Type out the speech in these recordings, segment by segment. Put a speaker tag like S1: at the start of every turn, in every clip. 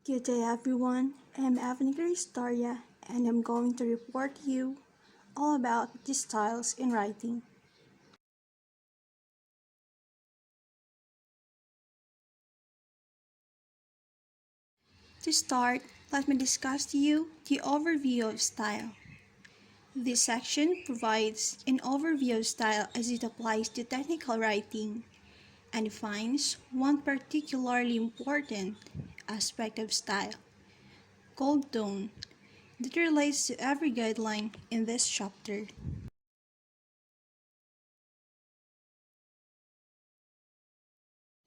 S1: Good day everyone, I'm Daria and I'm going to report to you all about the styles in writing. To start, let me discuss to you the overview of style. This section provides an overview of style as it applies to technical writing and defines one particularly important aspect of style, called tone, that relates to every guideline in this chapter.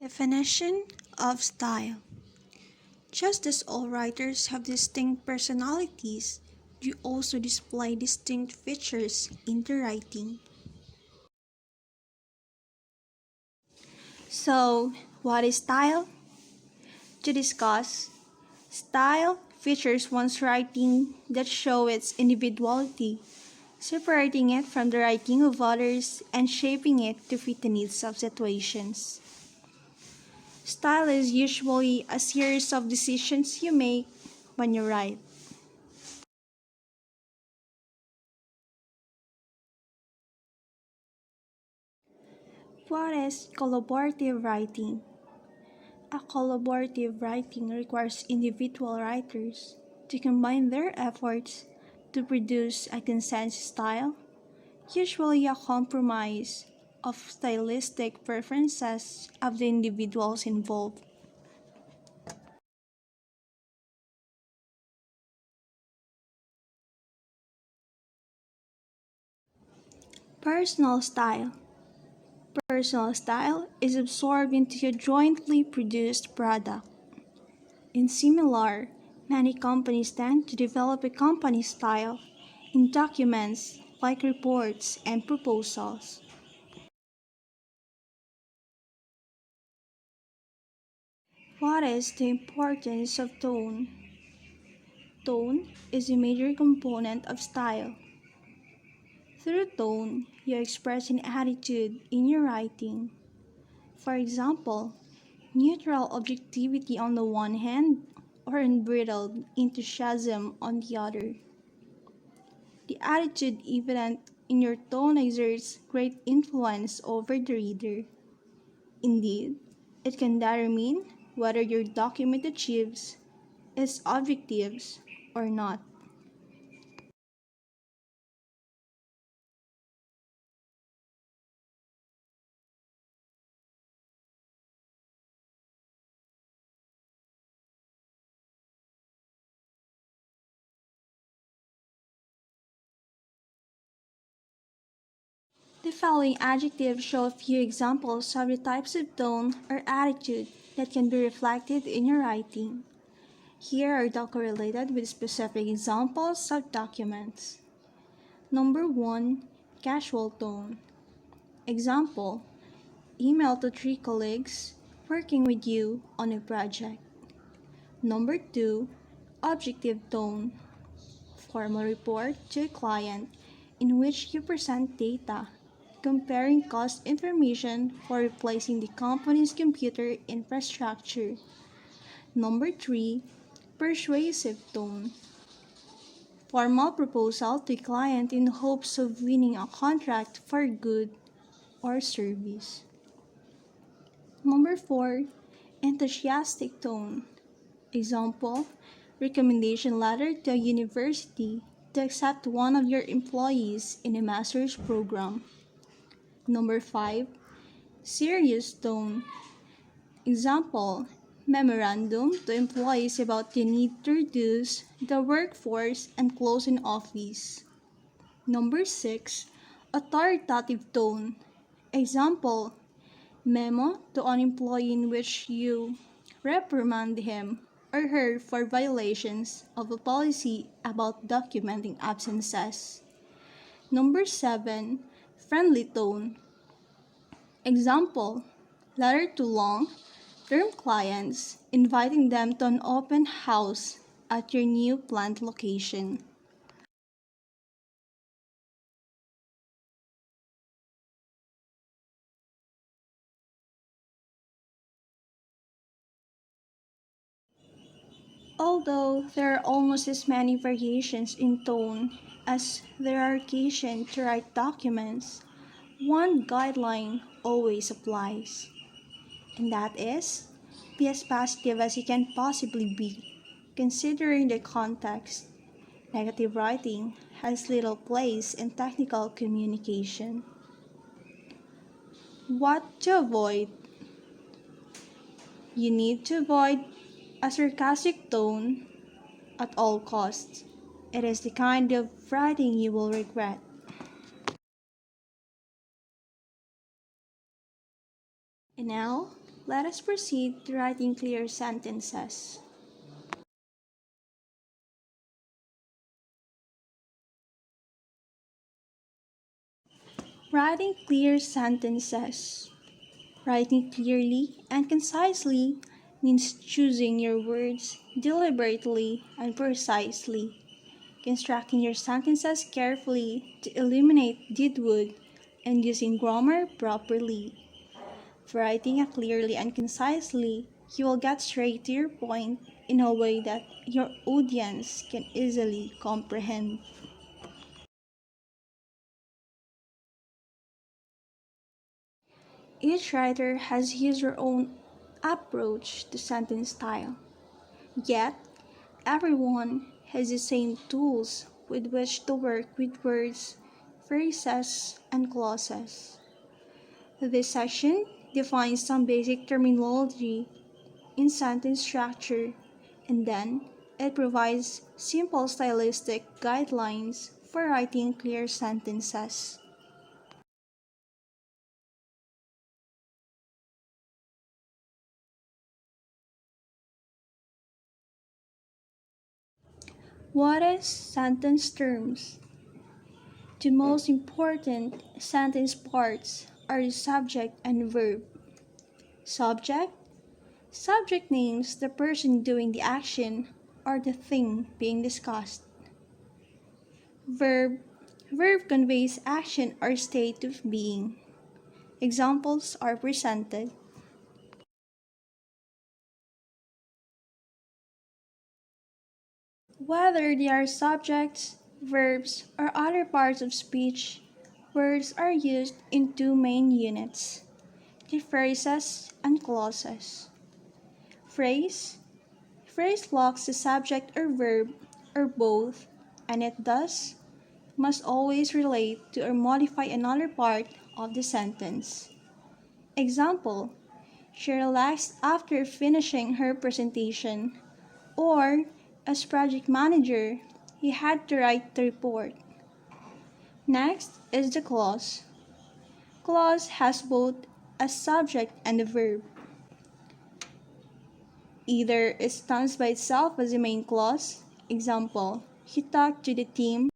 S1: Definition of style. Just as all writers have distinct personalities, you also display distinct features in the writing. So, what is style? To discuss, style features one's writing that show its individuality, separating it from the writing of others and shaping it to fit the needs of situations. Style is usually a series of decisions you make when you write. What is collaborative writing? A collaborative writing requires individual writers to combine their efforts to produce a consensus style, usually a compromise of stylistic preferences of the individuals involved. Personal style. Personal style is absorbed into a jointly produced product. In similar, many companies tend to develop a company style in documents like reports and proposals. What is the importance of tone? Tone is a major component of style. Through tone, you express an attitude in your writing. For example, neutral objectivity on the one hand, or unbridled enthusiasm on the other. The attitude evident in your tone exerts great influence over the reader. Indeed, it can determine whether your document achieves its objectives or not. The following adjectives show a few examples of the types of tone or attitude that can be reflected in your writing. Here are the correlated with specific examples of documents. Number 1. Casual tone. Example: email to 3 colleagues working with you on a project. Number 2. Objective tone. Formal report to a client in which you present data, comparing cost information for replacing the company's computer infrastructure. Number 3. Persuasive tone. Formal proposal to a client in hopes of winning a contract for a good or service. Number 4. Enthusiastic tone. Example: recommendation letter to a university to accept one of your employees in a master's program. Number 5. Serious tone. Example: memorandum to employees about the need to reduce the workforce and close an office. Number 6. Authoritative tone. Example: memo to an employee in which you reprimand him or her for violations of a policy about documenting absences. Number 7. Friendly tone. Example: letter to long-term clients inviting them to an open house at your new plant location. Although there are almost as many variations in tone as there are occasions to write documents, one guideline always applies, and that is be as positive as you can possibly be, considering the context. Negative writing has little place in technical communication. What to avoid? You need to avoid a sarcastic tone at all costs. It is the kind of writing you will regret. And now, let us proceed to writing clear sentences. Writing clear sentences. Writing clearly and concisely means choosing your words deliberately and precisely, constructing your sentences carefully to eliminate deadwood, and using grammar properly. For writing it clearly and concisely, you will get straight to your point in a way that your audience can easily comprehend. Each writer has his or own approach to sentence style, yet everyone has the same tools with which to work with words, phrases, and clauses. This section defines some basic terminology in sentence structure, and then it provides simple stylistic guidelines for writing clear sentences. What is sentence terms? The most important sentence parts are the subject and verb. Subject. Subject names the person doing the action or the thing being discussed. Verb. Verb conveys action or state of being. Examples are presented. Whether they are subjects, verbs, or other parts of speech, words are used in two main units: the phrases and clauses. Phrase. Phrase locks the subject or verb, or both, and it thus must always relate to or modify another part of the sentence. Example: she relaxed after finishing her presentation, or as project manager, he had to write the report. Next is the clause. Clause has both a subject and a verb. Either it stands by itself as the main clause, example, he talked to the team,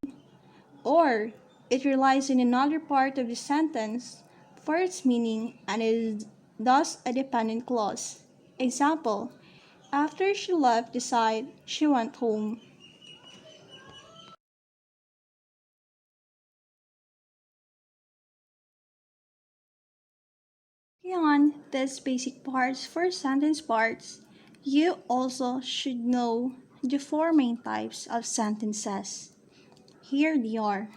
S1: or it relies on another part of the sentence for its meaning and is thus a dependent clause. Example, after she left the site, she went home. Beyond these basic parts for sentence parts, you also should know the four main types of sentences. Here they are.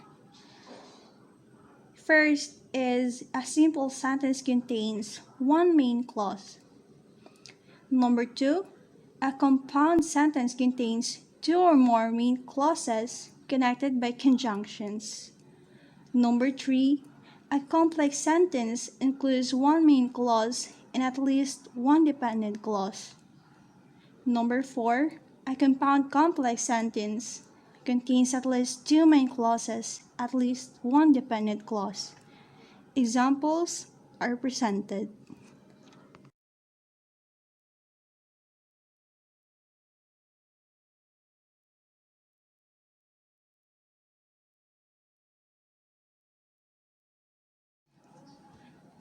S1: First is a simple sentence contains one main clause. Number two, a compound sentence contains two or more main clauses connected by conjunctions. Number three, a complex sentence includes one main clause and at least one dependent clause. Number four, a compound complex sentence contains at least two main clauses, at least one dependent clause. Examples are presented.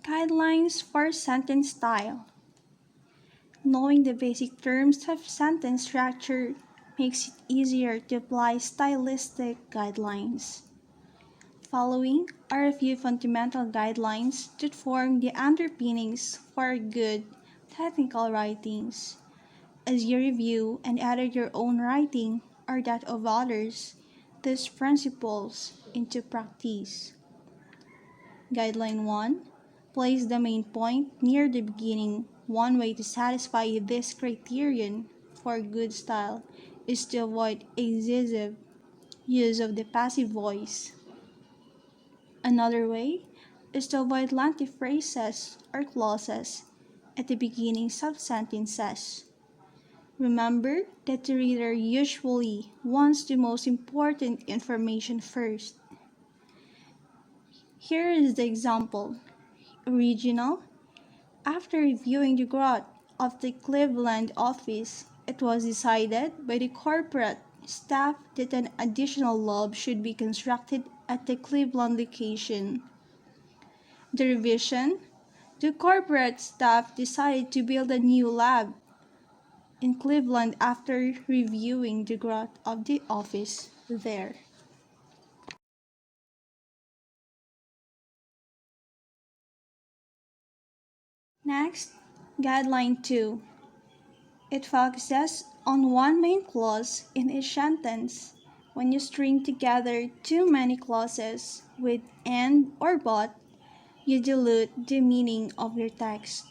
S1: Guidelines for sentence style. Knowing the basic terms of sentence structure makes it easier to apply stylistic guidelines. Following are a few fundamental guidelines that form the underpinnings for good technical writings. as you review and edit your own writing or that of others these principles into practice. Guideline 1. Place the main point near the beginning. One way to satisfy this criterion for good style is to avoid excessive use of the passive voice. Another way is to avoid lengthy phrases or clauses at the beginnings of sentences. Remember that the reader usually wants the most important information first. Here is the example. Original. After reviewing the growth of the Cleveland office, it was decided by the corporate staff that an additional lab should be constructed at the Cleveland location. The revision. The corporate staff decided to build a new lab in Cleveland after reviewing the growth of the office there. Next, Guideline 2. It focuses on one main clause in each sentence. When you string together too many clauses with and or but, you dilute the meaning of your text.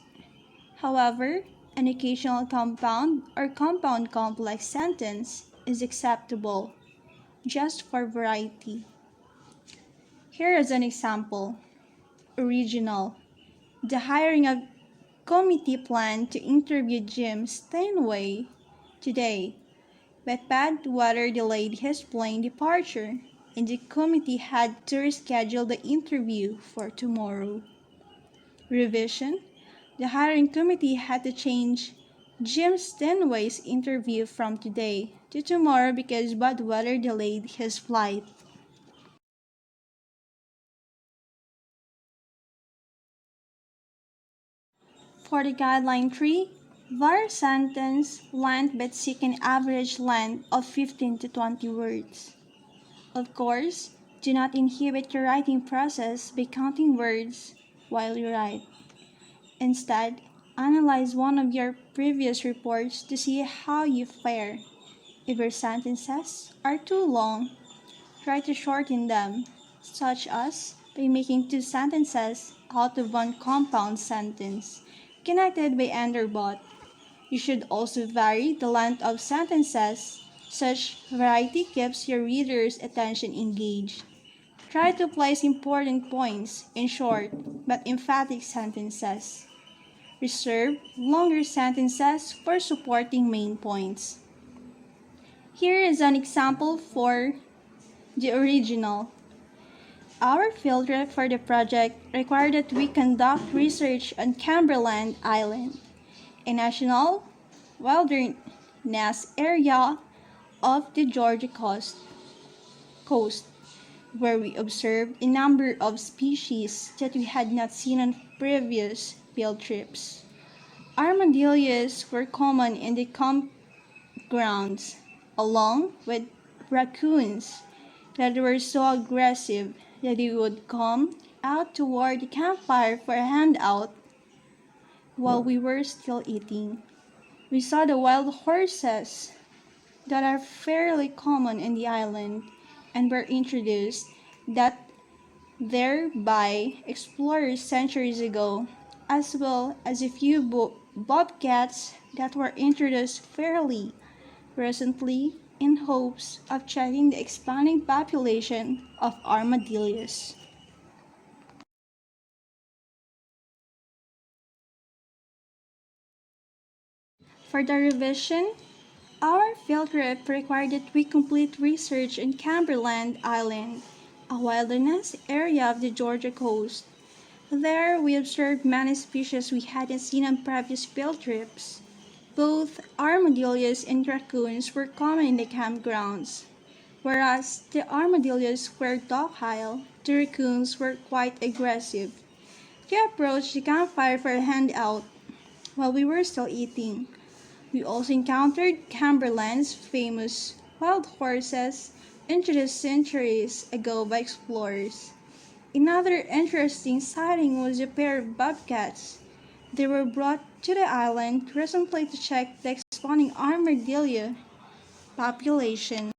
S1: However, an occasional compound or compound complex sentence is acceptable, just for variety. Here is an example. Original. The hiring of committee planned to interview Jim Steinway today, but bad weather delayed his plane departure, and the committee had to reschedule the interview for tomorrow. Revision. The hiring committee had to change Jim Steinway's interview from today to tomorrow because bad weather delayed his flight. For the Guideline 3, var sentence length but seek an average length of 15 to 20 words. Of course, do not inhibit your writing process by counting words while you write. Instead, analyze one of your previous reports to see how you fare. If your sentences are too long, try to shorten them, such as by making two sentences out of one compound sentence, connected by and or but. You should also vary the length of sentences. Such variety keeps your reader's attention engaged. Try to place important points in short but emphatic sentences. Reserve longer sentences for supporting main points. Here is an example for the original. Our field trip for the project required that we conduct research on Cumberland Island, a national wilderness area of the Georgia coast, where we observed a number of species that we had not seen on previous field trips. Armadillos were common in the campgrounds, along with raccoons that were so aggressive that they would come out toward the campfire for a handout while we were still eating. We saw the wild horses that are fairly common in the island and were introduced that there by explorers centuries ago, as well as a few bobcats that were introduced fairly recently in hopes of checking the expanding population of armadillos. For the revision, our field trip required that we complete research in Cumberland Island, a wilderness area of the Georgia coast. There, we observed many species we hadn't seen on previous field trips. Both armadillos and raccoons were common in the campgrounds. Whereas the armadillos were docile, the raccoons were quite aggressive. They approached the campfire for a handout while we were still eating. We also encountered Cumberland's famous wild horses introduced centuries ago by explorers. Another interesting sighting was a pair of bobcats. They were brought to the island recently to check the corresponding armadillo population.